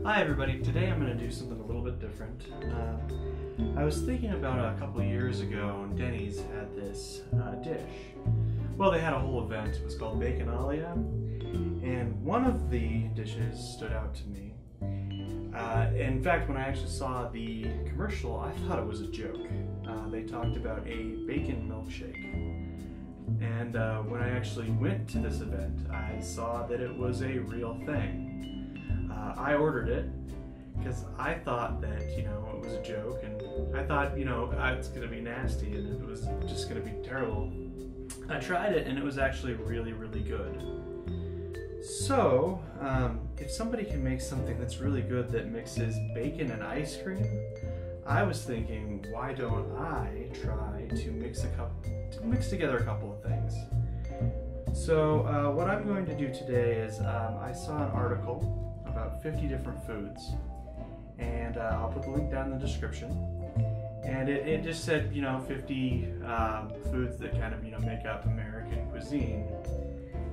Hi everybody, today I'm going to do something a little bit different. I was thinking about a couple of years ago, Denny's had this dish. Well, they had a whole event, it was called Baconalia, and one of the dishes stood out to me. In fact, when I actually saw the commercial, I thought it was a joke. They talked about a bacon milkshake. And when I actually went to this event, I saw that it was a real thing. I ordered it because I thought that, it was a joke, and I thought, it's going to be nasty and it was just going to be terrible. I tried it and it was actually really, really good. So, if somebody can make something that's really good that mixes bacon and ice cream, I was thinking, why don't I try to mix together a couple of things? So, what I'm going to do today is, I saw an article about 50 different foods, and I'll put the link down in the description. And it just said, 50 foods that kind of, make up American cuisine.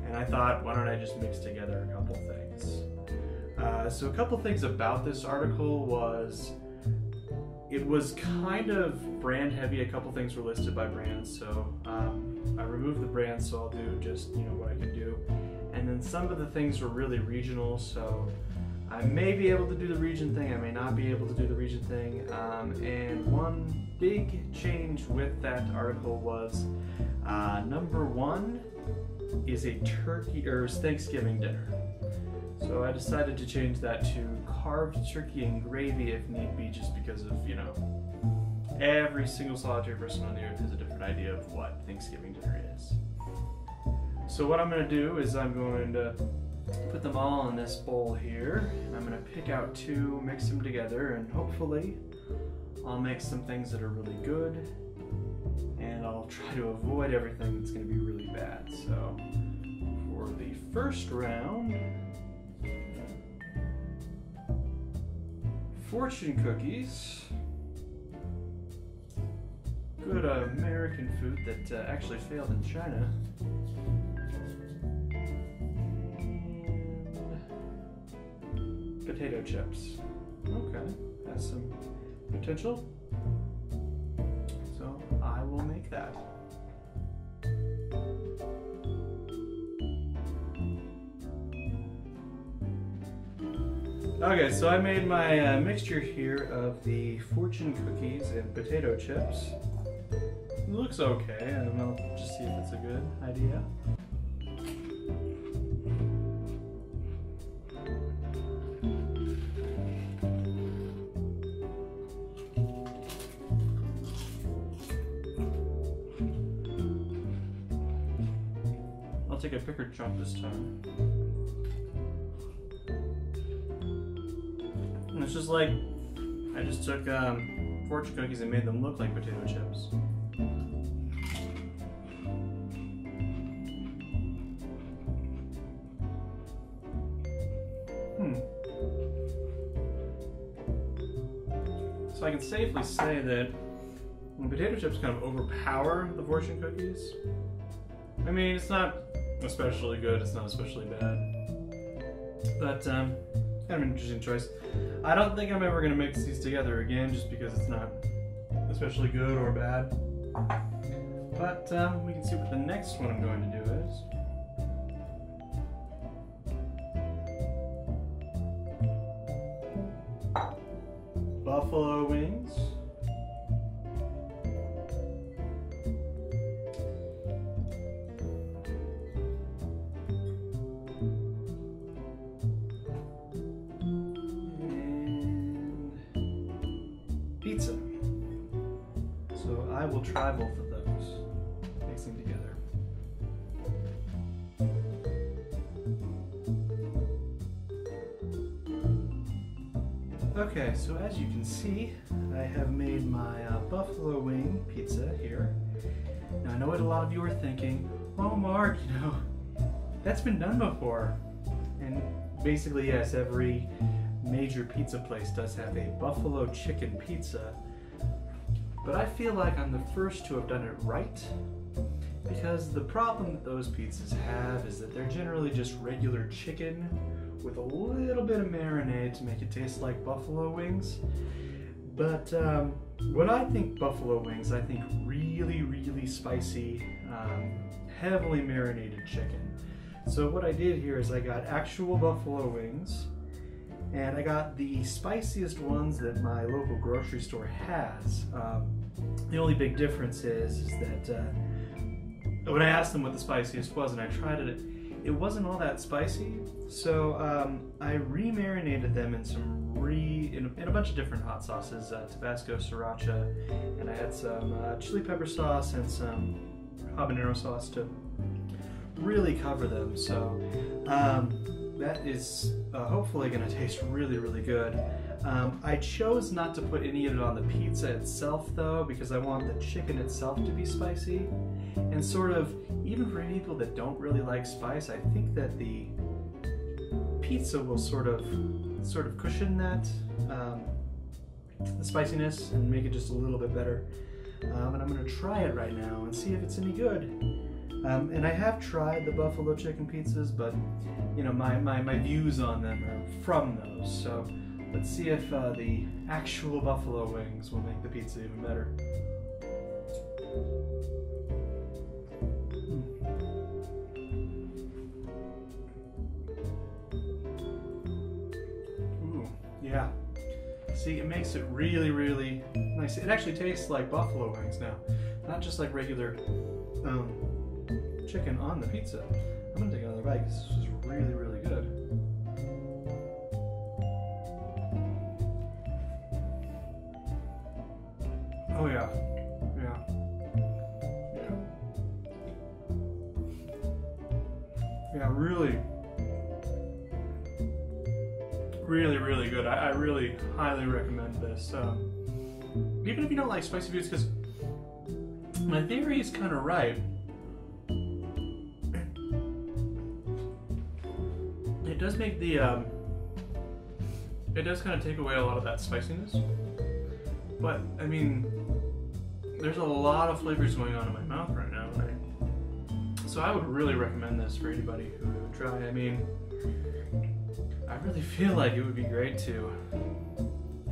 And I thought, why don't I just mix together a couple things? So a couple things about this article was, it was kind of brand heavy. A couple things were listed by brands, so I removed the brands, so I'll do just, what I can do. And then some of the things were really regional, so I may be able to do the region thing, I may not be able to do the region thing. And one big change with that article was, number one is a turkey or Thanksgiving dinner. So I decided to change that to carved turkey and gravy if need be, just because of, every single solitary person on the earth has a different idea of what Thanksgiving dinner is. So what I'm going to do is I'm going to put them all in this bowl here, and I'm going to pick out two, mix them together, and hopefully I'll make some things that are really good, and I'll try to avoid everything that's going to be really bad. So for the first round, fortune cookies, good American food that actually failed in China. Potato chips. Okay, has some potential. So I will make that. Okay, so I made my mixture here of the fortune cookies and potato chips. It looks okay, and I'll just see if it's a good idea. I'll take a bigger chunk this time. And it's just like, I just took fortune cookies and made them look like potato chips. So I can safely say that the potato chips kind of overpower the fortune cookies. I mean, it's not especially good, it's not especially bad, but kind of an interesting choice. I don't think I'm ever going to mix these together again, just because it's not especially good or bad, but we can see what the next one I'm going to do is. Buffalo wings. Pizza. So I will try both of those, mixing together. Okay, so as you can see, I have made my buffalo wing pizza here. Now I know what a lot of you are thinking, oh Mark, that's been done before. And basically, yes, every major pizza place does have a buffalo chicken pizza, but I feel like I'm the first to have done it right, because the problem that those pizzas have is that they're generally just regular chicken with a little bit of marinade to make it taste like buffalo wings. But when I think buffalo wings, I think really, really spicy, heavily marinated chicken. So what I did here is I got actual buffalo wings, and I got the spiciest ones that my local grocery store has. The only big difference is that when I asked them what the spiciest was and I tried it, it wasn't all that spicy. So I re-marinated them in some in a bunch of different hot sauces, Tabasco, Sriracha, and I had some chili pepper sauce and some habanero sauce to really cover them. So that is hopefully going to taste really, really good. I chose not to put any of it on the pizza itself though, because I want the chicken itself to be spicy. And sort of, even for people that don't really like spice, I think that the pizza will sort of cushion that, the spiciness, and make it just a little bit better. And I'm going to try it right now and see if it's any good. And I have tried the buffalo chicken pizzas, but you know, my views on them are from those. So let's see if the actual buffalo wings will make the pizza even better. Ooh, yeah. See, it makes it really, really nice. It actually tastes like buffalo wings now, not just like regular chicken on the pizza. I'm gonna take another bite because this is really, really good. Oh yeah, yeah, yeah. Really, really, really good. I really highly recommend this. Even if you don't like spicy foods, because my theory is kind of right. It does make the, it does kind of take away a lot of that spiciness, but I mean, there's a lot of flavors going on in my mouth right now, right? So I would really recommend this for anybody who would try. I mean, I really feel like it would be great to,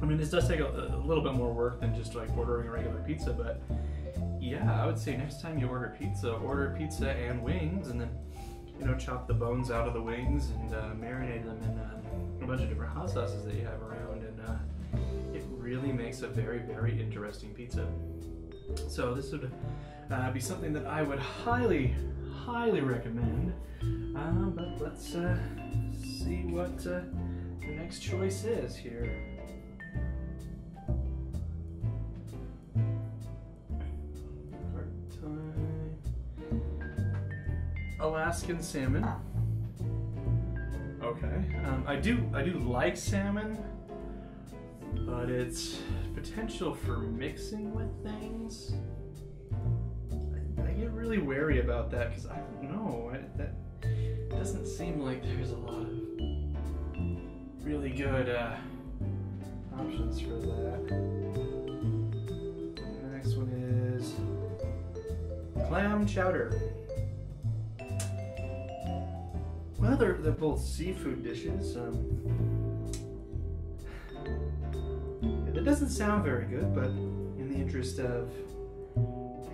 I mean, this does take a little bit more work than just like ordering a regular pizza, but yeah, I would say next time you order pizza and wings, and then, you know, chop the bones out of the wings and marinate them in a bunch of different hot sauces that you have around, and it really makes a very, very interesting pizza. So this would be something that I would highly, highly recommend. But let's see what the next choice is here. Alaskan salmon. Okay, I do like salmon, but its potential for mixing with things, I get really wary about that, because I don't know, that doesn't seem like there's a lot of really good options for that. The next one is clam chowder. Well, they're both seafood dishes. It doesn't sound very good, but in the interest of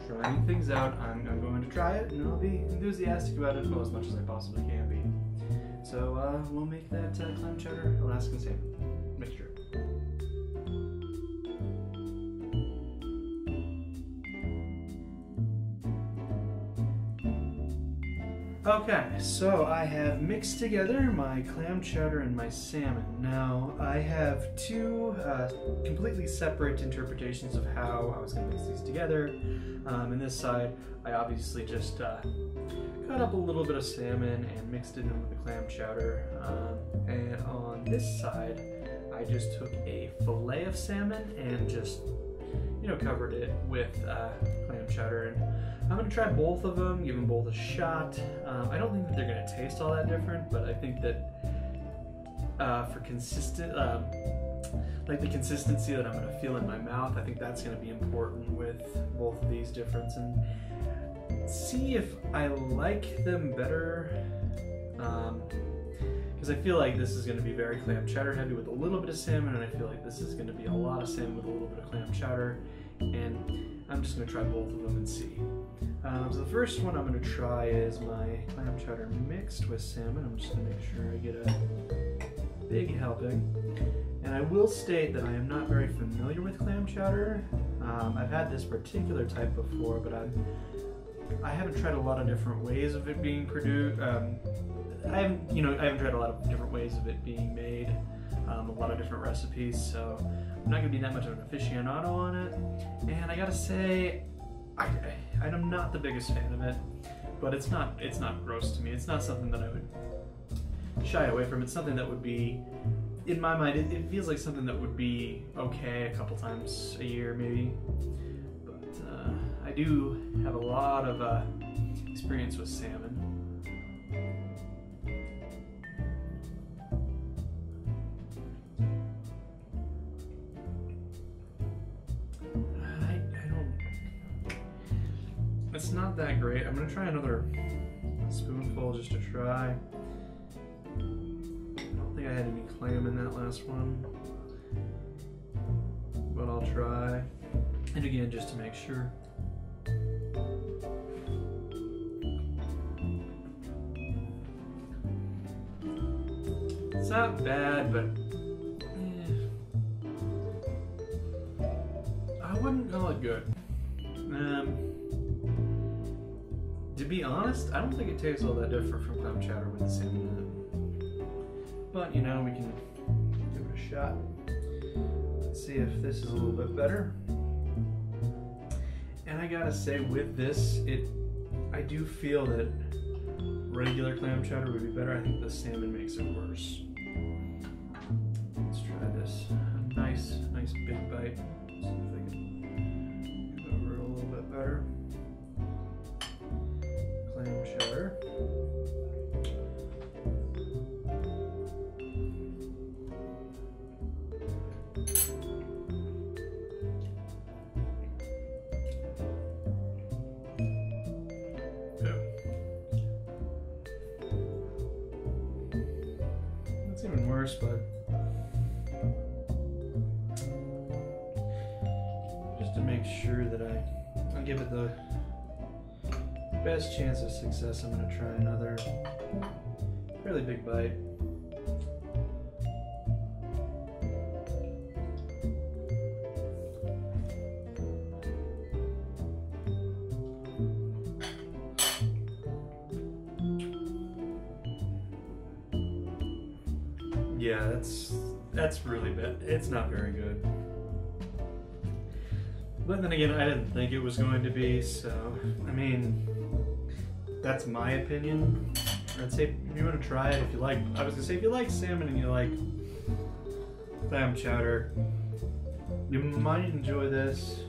trying things out, I'm going to try it, and I'll be enthusiastic about it, well, as much as I possibly can be. So we'll make that clam chowder Alaskan salmon mixture. Okay, so I have mixed together my clam chowder and my salmon. Now, I have two completely separate interpretations of how I was going to mix these together. In this side, I obviously just cut up a little bit of salmon and mixed it in with the clam chowder. And on this side, I just took a fillet of salmon and just, you know, covered it with clam chowder. And I'm going to try both of them, give them both a shot. I don't think that they're going to taste all that different, but I think that for consistent, like the consistency that I'm going to feel in my mouth, I think that's going to be important with both of these different, and see if I like them better. Because because I feel like this is going to be very clam chowder heavy with a little bit of salmon, and I feel like this is going to be a lot of salmon with a little bit of clam chowder, and I'm just going to try both of them and see. So the first one I'm going to try is my clam chowder mixed with salmon. I'm just going to make sure I get a big helping. And I will state that I am not very familiar with clam chowder. I've had this particular type before, but I haven't tried a lot of different ways of it being produced. I haven't tried a lot of different ways of it being made, a lot of different recipes, so I'm not going to be that much of an aficionado on it. And I gotta say, I'm not the biggest fan of it, but it's not gross to me. It's not something that I would shy away from. It's something that would be, in my mind, it feels like something that would be okay a couple times a year maybe. But I do have a lot of experience with salmon. It's not that great. I'm gonna try another spoonful just to try. I don't think I had any clam in that last one, but I'll try. And again, just to make sure. It's not bad, but I wouldn't call it good. To be honest, I don't think it tastes all that different from clam chowder with the salmon in it. But, you know, we can give it a shot. Let's see if this is a little bit better. And I gotta say, with this, I do feel that regular clam chowder would be better. I think the salmon makes it worse. Let's try this. Nice big bite. See if I can cover it a little bit better. Clam chowder. That's even worse, but just to make sure that I'll give it the best chance of success, I'm going to try another fairly big bite. Yeah, that's really bad. It's not very good. But then again, I didn't think it was going to be, so, I mean, that's my opinion. I'd say if you want to try it, if you like, I was gonna say if you like salmon and you like clam chowder, you might enjoy this.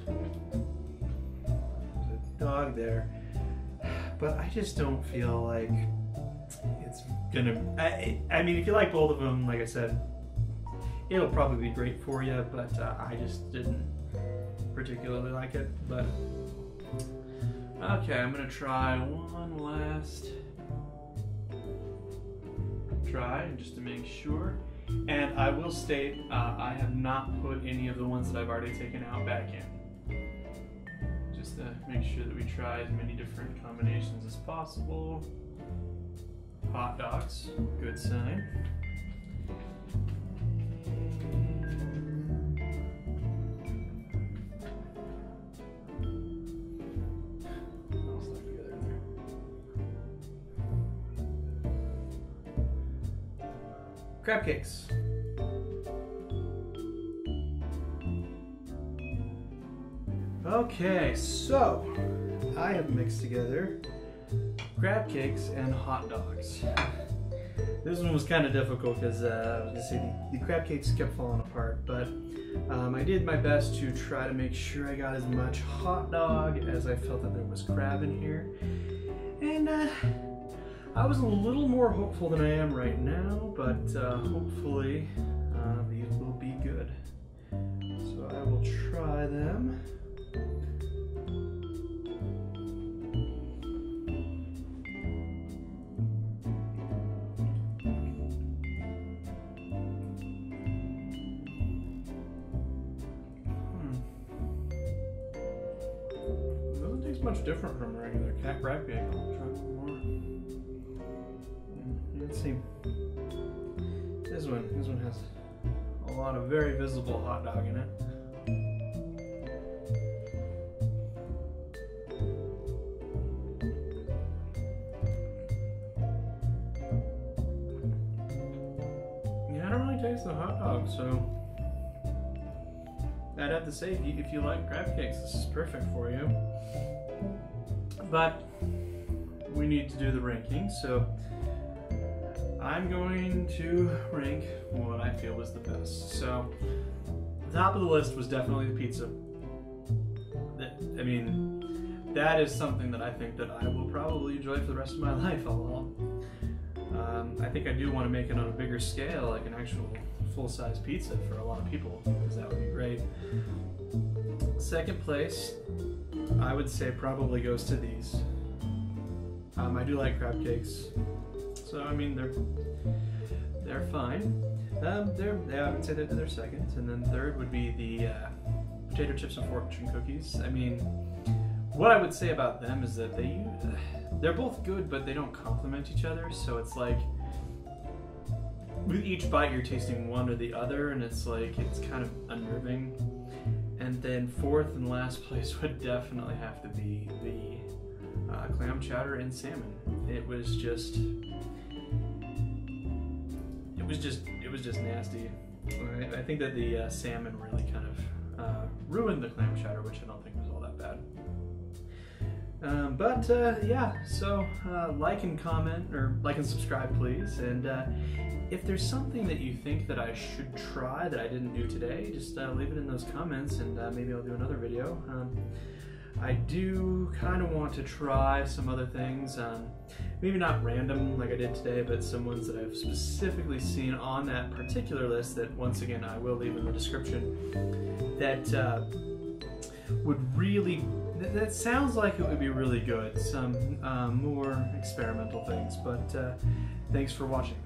There's a dog there. But I just don't feel like it's gonna, I mean, if you like both of them, like I said, it'll probably be great for you, but I just didn't particularly like it. But okay, I'm gonna try one last try just to make sure. And I will state, I have not put any of the ones that I've already taken out back in. Just to make sure that we try as many different combinations as possible. Hot dogs, good sign. Crab cakes. Okay, so I have mixed together crab cakes and hot dogs. This one was kind of difficult because I was gonna say the crab cakes kept falling apart, but I did my best to try to make sure I got as much hot dog as I felt that there was crab in here. And I was a little more hopeful than I am right now, but hopefully these will be good. So I will try them. much different from a regular crab cake. I'll try one more. Let's see. This one has a lot of very visible hot dog in it. Yeah, I don't really taste the hot dog, so I'd have to say, if you like crab cakes, this is perfect for you. But we need to do the ranking, so I'm going to rank what I feel was the best. So the top of the list was definitely the pizza. That is something that I think that I will probably enjoy for the rest of my life. I think I do want to make it on a bigger scale, like an actual full-size pizza for a lot of people, because that would be great. Second place, I would say probably goes to these. I do like crab cakes, so I mean they're fine. I would say they're second, and then third would be the potato chips and fortune cookies. I mean, what I would say about them is that they're both good, but they don't complement each other. So it's like with each bite you're tasting one or the other, and it's kind of unnerving. And then fourth and last place would definitely have to be the clam chowder and salmon. It was just nasty. I think that the salmon really kind of ruined the clam chowder, which I don't think was all that bad. Yeah, so like and comment, or like and subscribe please, and if there's something that you think that I should try that I didn't do today, just leave it in those comments, and maybe I'll do another video. I do kind of want to try some other things, maybe not random like I did today, but some ones that I've specifically seen on that particular list that, once again, I will leave in the description, that that sounds like it would be really good. Some more experimental things, but thanks for watching.